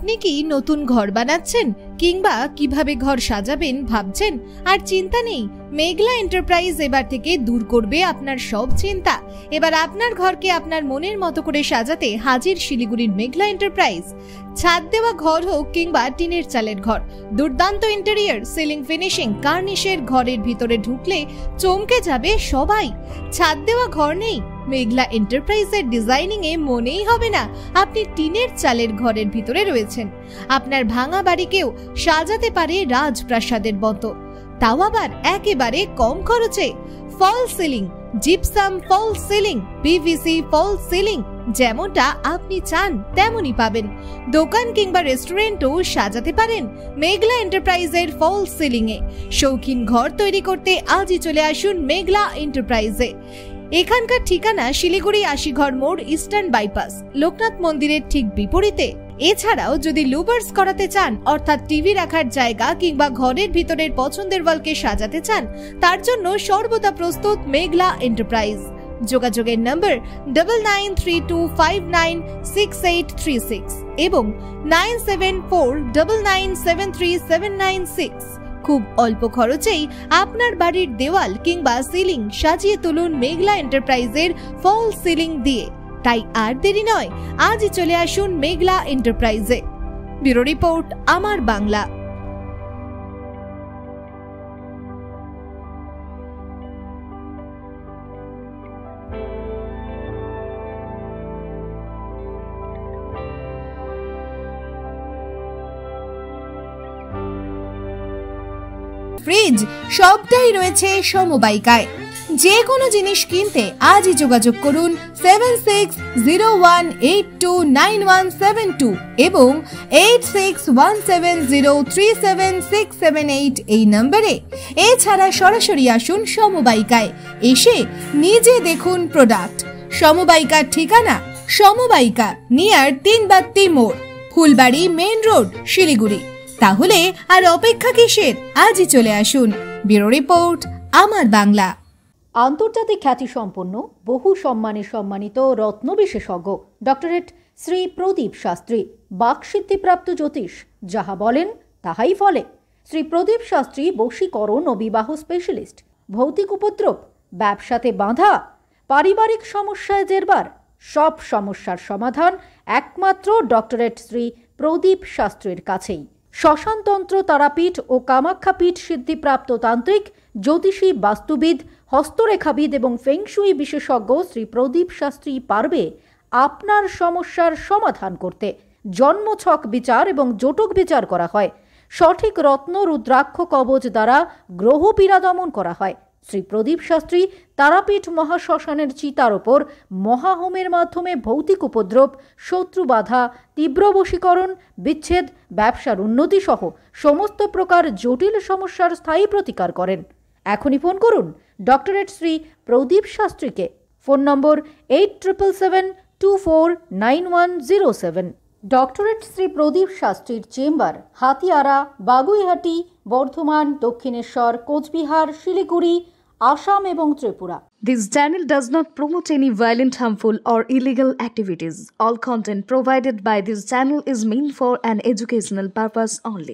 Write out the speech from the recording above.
আপনি কি নতুন ঘর বানাচ্ছেন কিংবা কিভাবে ঘর সাজাবেন ভাবছেন? আর চিন্তা নেই, মেঘলা এন্টারপ্রাইজ এবার থেকে দূর করবে আপনার সব চিন্তা। এবার আপনার ঘরকে আপনার মনের মতো করে সাজাতে হাজির শিলিগুড়ির মেঘলা এন্টারপ্রাইজ। ছাদ দেওয়া ঘর হোক কিংবা টিনের চালের ঘর, দুর্দান্ত ইন্টেরিয়র, সিলিং ফিনিশিং, কার্নিশের ঘরের ভিতরে ঢুকলে চমকে যাবে সবাই। ছাদ দেওয়া ঘর নেই? মেঘলা এন্টারপ্রাইজের ডিজাইনিং এ মনেই হবে না আপনি টিনের চালের ঘরের ভিতরে রয়েছেন। আপনার ভাঙা বাড়িকেও সাজাতে পারে রাজপ্রাসাদের মতো, তাও আবার একেবারে কম খরচে। ফল সিলিং, জিপসাম ফল সিলিং, পিভিসি ফল সিলিং, যেমনটা আপনি চান তেমনই পাবেন। দোকান কিংবা রেস্টুরেন্টও সাজাতে পারেন মেঘলা এন্টারপ্রাইজের ফল সিলিং এ। শৌখিন ঘর তৈরি করতে আজই চলে আসুন মেঘলা এন্টারপ্রাইজে। এখানকার ঠিকানা শিলিগুড়ি আশিঘর মোড়, ইস্টার্ন বাইপাস, লোকনাথ মন্দিরের ঠিক বিপরীতে। এছাড়াও যদি লুবার্স করাতে চান, অর্থাৎ টিভি রাখার জায়গা কিংবা ঘরের ভিতরের পছন্দের ওয়ালকে সাজাতে চান, তার জন্য সর্বদা প্রস্তুত মেঘলা এন্টারপ্রাইজ। যোগাযোগের নম্বর 9932596836 এবং 9749973796। খুব অল্প খরচেই আপনার বাড়ির দেওয়াল কিংবা সিলিং সাজিয়ে তুলুন মেঘলা এন্টারপ্রাইজের ফল সিলিং দিয়ে। তাই আর দেরি নয়, আজই চলে আসুন মেঘলা এন্টারপ্রাইজে। ব্যুরো রিপোর্ট, আমার বাংলা। ফ্রিজ সবটাই রয়েছে সমবায়িকায়। যে কোনো জিনিস কিনতে আজই যোগাযোগ করুন 7601829172 এবং 8617037678 এই নম্বরে। এছাড়া সরাসরি আসুন সমবায়িকায়, এসে নিজে দেখুন প্রোডাক্ট। সমবায়িকার ঠিকানা সমবায়িকা নিয়ার 3 বাত্তি মোড়, ফুলবাড়ি মেইন রোড, শিলিগুড়ি। তাহলে আর অপেক্ষা কিসের? আজই চলে আসুন। ব্যুরো রিপোর্ট, আমার বাংলা। আন্তর্জাতিক খ্যাতিসম্পন্ন বহু সম্মানে সম্মানিত রত্ন বিশেষজ্ঞ ডক্টরেট শ্রী প্রদীপ শাস্ত্রী, বাকসিদ্ধিপ্রাপ্ত জ্যোতিষ, যাহা বলেন তাহাই ফলে। শ্রী প্রদীপ শাস্ত্রী বশীকরণ ও বিবাহ স্পেশালিস্ট। ভৌতিক উপদ্রব, ব্যবসাতে বাধা, পারিবারিক সমস্যায় জেরবার, সব সমস্যার সমাধান একমাত্র ডক্টরেট শ্রী প্রদীপ শাস্ত্রীর কাছেই। শ্মশানতন্ত্র তারাপীঠ ও কামাখ্যাপীঠ সিদ্ধিপ্রাপ্ত তান্ত্রিক, জ্যোতিষী, বাস্তুবিদ, হস্তরেখাবিদ এবং ফেংশুই বিশেষজ্ঞ শ্রী প্রদীপ শাস্ত্রী পারবে আপনার সমস্যার সমাধান করতে। জন্মছক বিচার এবং জটক বিচার করা হয়। সঠিক রত্ন রুদ্রাক্ষ কবচ দ্বারা গ্রহ পীড়া দমন করা হয়। শ্রী প্রদীপ শাস্ত্রী তারাপীঠ মহাশ্মশানের চিতার ওপর মহাহোমের মাধ্যমে ভৌতিক উপদ্রব, শত্রু বাধা, তীব্র বশীকরণ, বিচ্ছেদ, ব্যবসার উন্নতি সহ সমস্ত প্রকার জটিল সমস্যার স্থায়ী প্রতিকার করেন। এখনই ফোন করুন ডক্টরেট শ্রী প্রদীপ শাস্ত্রীকে। Phone number 8777249107। Doctorate Shri Pradeep শাস্ত্রীর চেম্বার হাতিয়ারা, বাগুইহাটি, বর্ধমান, দক্ষিণেশ্বর, কোচবিহার, শিলিগুড়ি, আসাম এবং Tripura. This channel does not promote any violent, harmful or illegal activities. All content provided by this channel is meant for an educational purpose only.